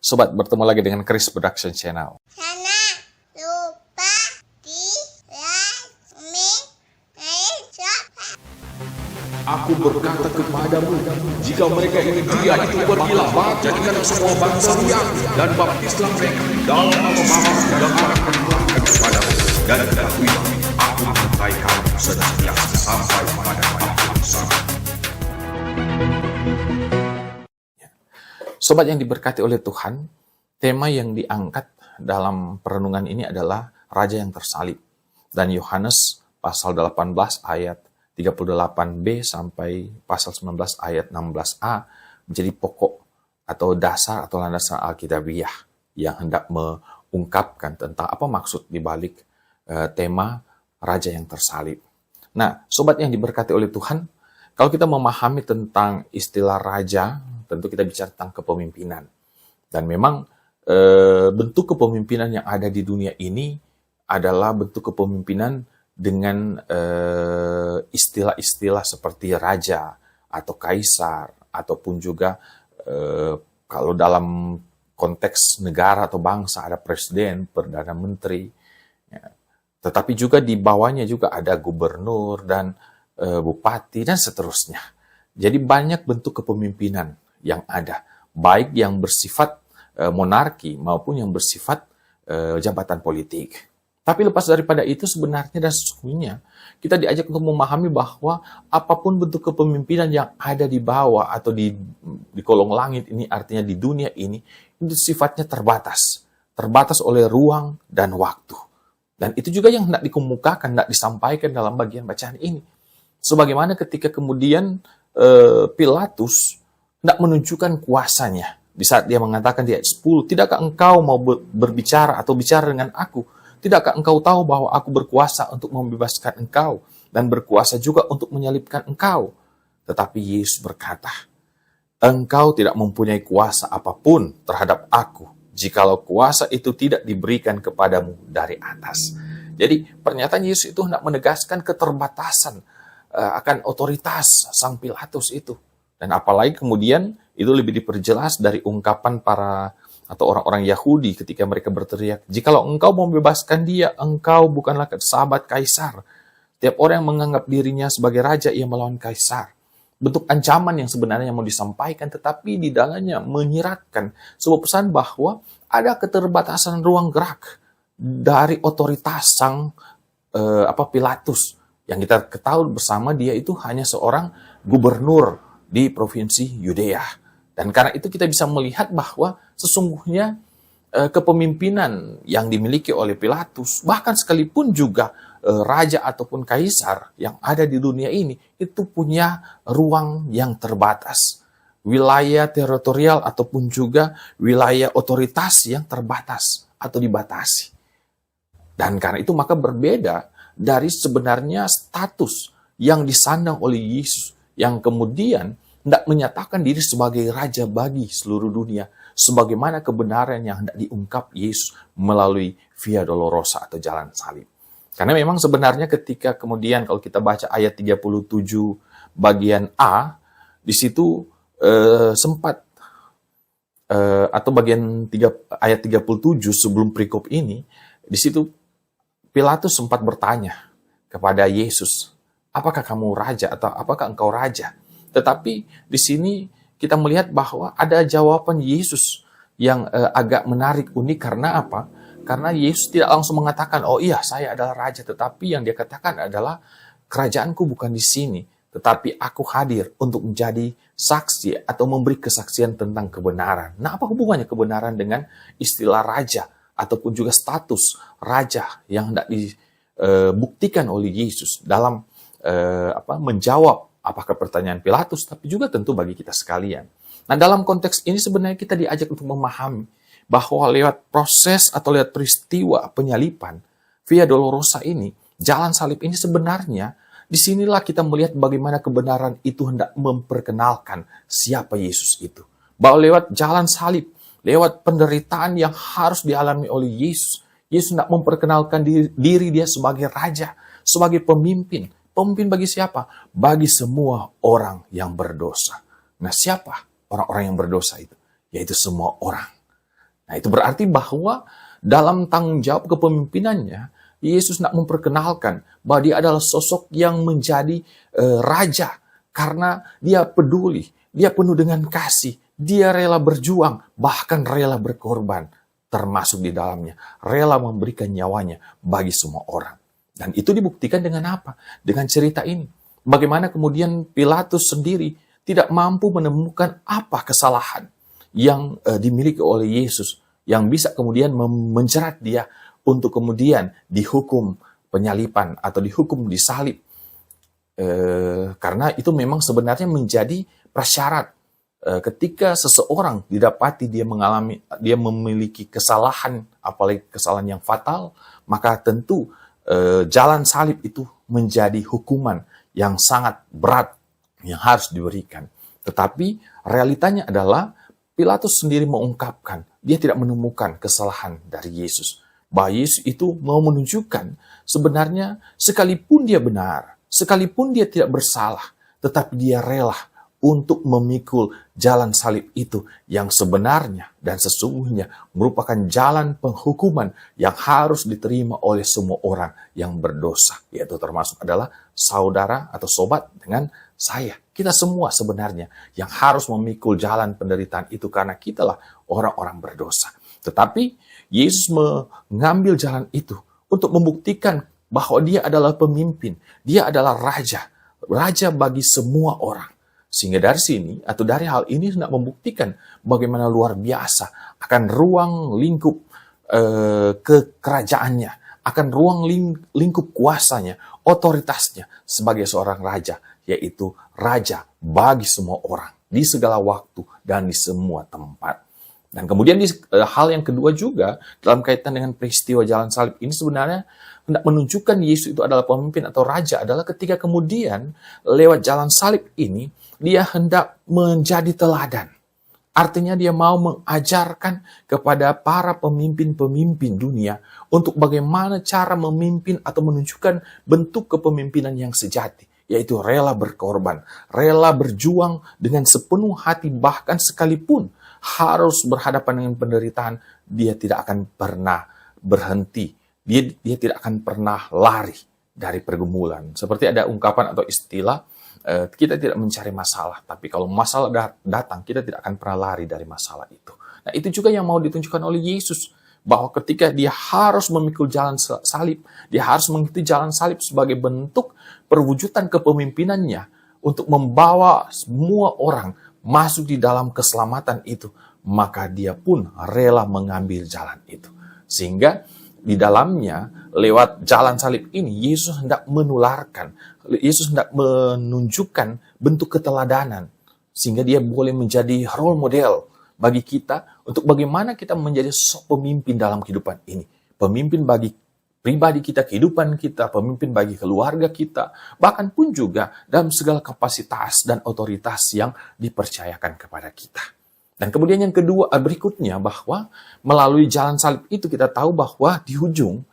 Sobat, bertemu lagi dengan Chris Production Channel. Jangan lupa di like, comment, dan subscribe. Aku berkata kepadamu, jika mereka ingin dia itu pergilah, jadikan semua bangsa lihat dan baptislah mereka dalam nama Bapa dan Anak dan Roh Kudus kepadamu. Dan ketahuilah, aku menyertai kamu senantiasa sampai pada akhir zaman. Sobat yang diberkati oleh Tuhan, tema yang diangkat dalam perenungan ini adalah Raja yang tersalib. Dan Yohanes pasal 18 ayat 38b sampai pasal 19 ayat 16a menjadi pokok atau dasar atau landasan Alkitabiah yang hendak mengungkapkan tentang apa maksud dibalik tema Raja yang tersalib. Nah, sobat yang diberkati oleh Tuhan, kalau kita memahami tentang istilah raja, tentu kita bicara tentang kepemimpinan. Dan memang bentuk kepemimpinan yang ada di dunia ini adalah bentuk kepemimpinan dengan istilah-istilah seperti raja atau kaisar, ataupun juga kalau dalam konteks negara atau bangsa ada presiden, perdana menteri, ya. Tetapi juga di bawahnya juga ada gubernur dan bupati dan seterusnya. Jadi banyak bentuk kepemimpinan yang ada, baik yang bersifat monarki maupun yang bersifat jabatan politik. Tapi lepas daripada itu sebenarnya dan sesungguhnya kita diajak untuk memahami bahwa apapun bentuk kepemimpinan yang ada di bawah atau di kolong langit ini, artinya di dunia ini, itu sifatnya terbatas. Terbatas oleh ruang dan waktu. Dan itu juga yang hendak dikemukakan, hendak disampaikan dalam bagian bacaan ini. Sebagaimana ketika kemudian Pilatus hendak menunjukkan kuasanya. Di saat dia mengatakan di ayat 10, tidakkah engkau mau berbicara atau bicara dengan aku? Tidakkah engkau tahu bahwa aku berkuasa untuk membebaskan engkau dan berkuasa juga untuk menyalibkan engkau? Tetapi Yesus berkata, engkau tidak mempunyai kuasa apapun terhadap aku, jikalau kuasa itu tidak diberikan kepadamu dari atas. Jadi pernyataan Yesus itu hendak menegaskan keterbatasan akan otoritas Sang Pilatus itu. Dan apalagi kemudian itu lebih diperjelas dari ungkapan para atau orang-orang Yahudi ketika mereka berteriak, jikalau engkau mau membebaskan dia, engkau bukanlah sahabat kaisar. Tiap orang yang menganggap dirinya sebagai raja, ia melawan kaisar. Bentuk ancaman yang sebenarnya mau disampaikan, tetapi di dalamnya menyiratkan sebuah pesan bahwa ada keterbatasan ruang gerak dari otoritas Sang Pilatus. Yang kita ketahui bersama, dia itu hanya seorang gubernur di provinsi Yudea. Dan karena itu kita bisa melihat bahwa sesungguhnya kepemimpinan yang dimiliki oleh Pilatus, bahkan sekalipun juga raja ataupun kaisar yang ada di dunia ini, itu punya ruang yang terbatas. Wilayah teritorial ataupun juga wilayah otoritas yang terbatas atau dibatasi. Dan karena itu maka berbeda dari sebenarnya status yang disandang oleh Yesus, yang kemudian hendak menyatakan diri sebagai raja bagi seluruh dunia, sebagaimana kebenaran yang hendak diungkap Yesus melalui Via Dolorosa atau jalan salib. Karena memang sebenarnya ketika kemudian kalau kita baca ayat 37 bagian A, di situ sempat atau bagian ayat 37 sebelum perikop ini, di situ Pilatus sempat bertanya kepada Yesus, apakah kamu raja atau apakah engkau raja? Tetapi di sini kita melihat bahwa ada jawaban Yesus yang agak menarik, unik. Karena apa? Karena Yesus tidak langsung mengatakan, oh iya saya adalah raja. Tetapi yang dia katakan adalah, kerajaanku bukan di sini, tetapi aku hadir untuk menjadi saksi atau memberi kesaksian tentang kebenaran. Nah, apa hubungannya kebenaran dengan istilah raja ataupun juga status raja yang hendak dibuktikan oleh Yesus dalam menjawab apakah pertanyaan Pilatus, tapi juga tentu bagi kita sekalian. Nah, dalam konteks ini sebenarnya kita diajak untuk memahami bahwa lewat proses atau lewat peristiwa penyalipan, Via Dolorosa ini, jalan salib ini sebenarnya, disinilah kita melihat bagaimana kebenaran itu hendak memperkenalkan siapa Yesus itu. Bahwa lewat jalan salib, lewat penderitaan yang harus dialami oleh Yesus, Yesus hendak memperkenalkan diri dia sebagai raja, sebagai pemimpin. Pemimpin bagi siapa? Bagi semua orang yang berdosa. Nah, siapa orang-orang yang berdosa itu? Yaitu semua orang. Nah, itu berarti bahwa dalam tanggung jawab kepemimpinannya, Yesus nak memperkenalkan bahwa dia adalah sosok yang menjadi raja karena dia peduli, dia penuh dengan kasih, dia rela berjuang, bahkan rela berkorban, termasuk di dalamnya, rela memberikan nyawanya bagi semua orang. Dan itu dibuktikan dengan apa? Dengan cerita ini. Bagaimana kemudian Pilatus sendiri tidak mampu menemukan apa kesalahan yang dimiliki oleh Yesus, yang bisa kemudian menjerat dia untuk kemudian dihukum penyalipan atau dihukum disalib. Karena itu memang sebenarnya menjadi prasyarat ketika seseorang didapati dia memiliki kesalahan, apalagi kesalahan yang fatal, maka tentu jalan salib itu menjadi hukuman yang sangat berat yang harus diberikan. Tetapi realitanya adalah Pilatus sendiri mengungkapkan dia tidak menemukan kesalahan dari Yesus. Bahwa Yesus itu mau menunjukkan sebenarnya sekalipun dia benar, sekalipun dia tidak bersalah, tetapi dia rela untuk memikul jalan salib itu yang sebenarnya dan sesungguhnya merupakan jalan penghukuman yang harus diterima oleh semua orang yang berdosa, yaitu termasuk adalah saudara atau sobat dengan saya. Kita semua sebenarnya yang harus memikul jalan penderitaan itu karena kitalah orang-orang berdosa. Tetapi Yesus mengambil jalan itu untuk membuktikan bahwa dia adalah pemimpin, dia adalah raja, raja bagi semua orang. Sehingga dari sini atau dari hal ini hendak membuktikan bagaimana luar biasa akan ruang lingkup kekerajaannya, akan ruang lingkup kuasanya, otoritasnya sebagai seorang raja, yaitu raja bagi semua orang di segala waktu dan di semua tempat. Dan kemudian hal yang kedua juga dalam kaitan dengan peristiwa jalan salib ini sebenarnya hendak menunjukkan Yesus itu adalah pemimpin atau raja adalah ketika kemudian lewat jalan salib ini dia hendak menjadi teladan. Artinya dia mau mengajarkan kepada para pemimpin-pemimpin dunia untuk bagaimana cara memimpin atau menunjukkan bentuk kepemimpinan yang sejati. Yaitu rela berkorban, rela berjuang dengan sepenuh hati bahkan sekalipun harus berhadapan dengan penderitaan, dia tidak akan pernah berhenti. Dia tidak akan pernah lari dari pergumulan. Seperti ada ungkapan atau istilah, kita tidak mencari masalah, tapi kalau masalah datang, kita tidak akan pernah lari dari masalah itu. Nah, itu juga yang mau ditunjukkan oleh Yesus, bahwa ketika dia harus memikul jalan salib, dia harus mengikuti jalan salib sebagai bentuk perwujudan kepemimpinannya untuk membawa semua orang masuk di dalam keselamatan itu, maka dia pun rela mengambil jalan itu. Sehingga di dalamnya, lewat jalan salib ini, Yesus hendak menularkan, Yesus hendak menunjukkan bentuk keteladanan, sehingga dia boleh menjadi role model bagi kita, untuk bagaimana kita menjadi pemimpin dalam kehidupan ini. Pemimpin bagi pribadi kita, kehidupan kita, pemimpin bagi keluarga kita, bahkan pun juga dalam segala kapasitas dan otoritas yang dipercayakan kepada kita. Dan kemudian yang kedua, berikutnya bahwa melalui jalan salib itu kita tahu bahwa di ujung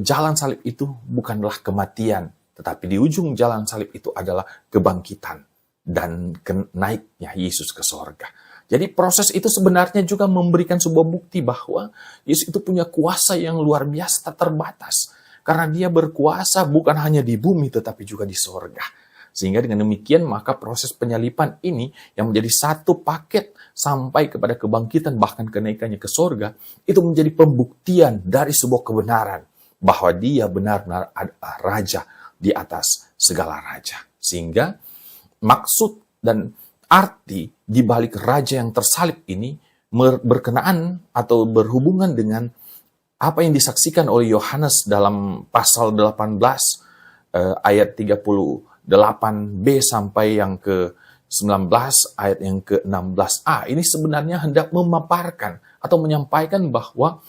jalan salib itu bukanlah kematian, tetapi di ujung jalan salib itu adalah kebangkitan dan naiknya Yesus ke sorga. Jadi proses itu sebenarnya juga memberikan sebuah bukti bahwa Yesus itu punya kuasa yang luar biasa tak terbatas. Karena dia berkuasa bukan hanya di bumi tetapi juga di sorga. Sehingga dengan demikian maka proses penyalipan ini yang menjadi satu paket sampai kepada kebangkitan bahkan kenaikannya ke sorga, itu menjadi pembuktian dari sebuah kebenaran bahwa dia benar-benar adalah raja di atas segala raja. Sehingga maksud dan arti di balik raja yang tersalib ini berkenaan atau berhubungan dengan apa yang disaksikan oleh Yohanes dalam pasal 18 ayat 38b sampai yang ke-19 ayat yang ke-16a. Ini sebenarnya hendak memaparkan atau menyampaikan bahwa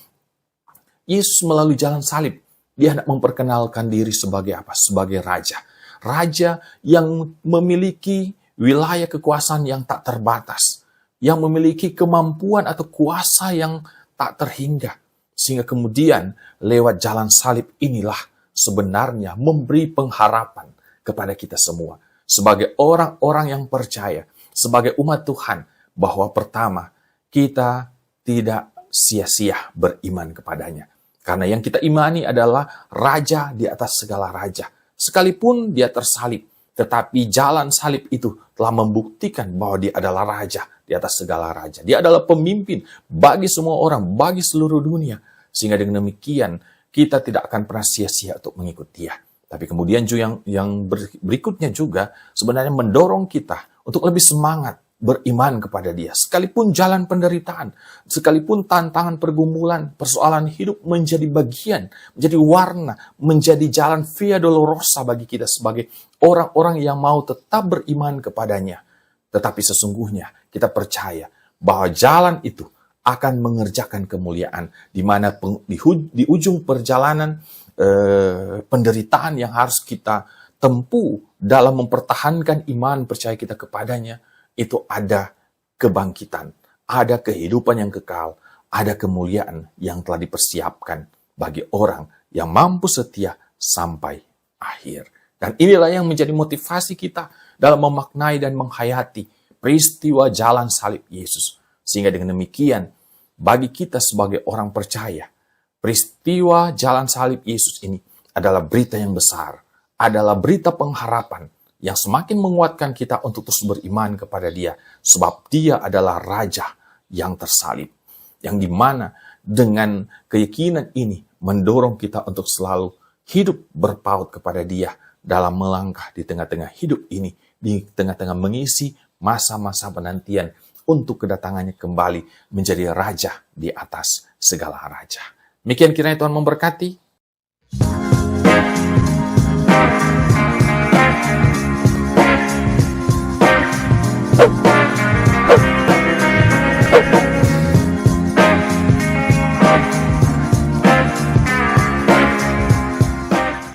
Yesus melalui jalan salib, dia hendak memperkenalkan diri sebagai apa? Sebagai raja. Raja yang memiliki wilayah kekuasaan yang tak terbatas, yang memiliki kemampuan atau kuasa yang tak terhingga. Sehingga kemudian lewat jalan salib inilah sebenarnya memberi pengharapan kepada kita semua. Sebagai orang-orang yang percaya, sebagai umat Tuhan, bahwa pertama, kita tidak sia-sia beriman kepadanya. Karena yang kita imani adalah raja di atas segala raja. Sekalipun dia tersalib, tetapi jalan salib itu telah membuktikan bahwa dia adalah raja di atas segala raja. Dia adalah pemimpin bagi semua orang, bagi seluruh dunia. Sehingga dengan demikian, kita tidak akan pernah sia-sia untuk mengikut dia. Tapi kemudian yang berikutnya juga sebenarnya mendorong kita untuk lebih semangat beriman kepada dia. Sekalipun jalan penderitaan, sekalipun tantangan pergumulan, persoalan hidup menjadi bagian, menjadi warna, menjadi jalan via dolorosa bagi kita sebagai orang-orang yang mau tetap beriman kepadanya. Tetapi sesungguhnya kita percaya bahwa jalan itu akan mengerjakan kemuliaan, di mana di ujung perjalanan penderitaan yang harus kita tempuh dalam mempertahankan iman percaya kita kepadanya, itu ada kebangkitan, ada kehidupan yang kekal, ada kemuliaan yang telah dipersiapkan bagi orang yang mampu setia sampai akhir. Dan inilah yang menjadi motivasi kita dalam memaknai dan menghayati peristiwa jalan salib Yesus. Sehingga dengan demikian, bagi kita sebagai orang percaya, peristiwa jalan salib Yesus ini adalah berita yang besar, adalah berita pengharapan yang semakin menguatkan kita untuk terus beriman kepada dia, sebab dia adalah Raja yang tersalib, yang dimana dengan keyakinan ini mendorong kita untuk selalu hidup berpaut kepada dia dalam melangkah di tengah-tengah hidup ini, di tengah-tengah mengisi masa-masa penantian untuk kedatangannya kembali menjadi Raja di atas segala raja. Demikian kiranya Tuhan memberkati.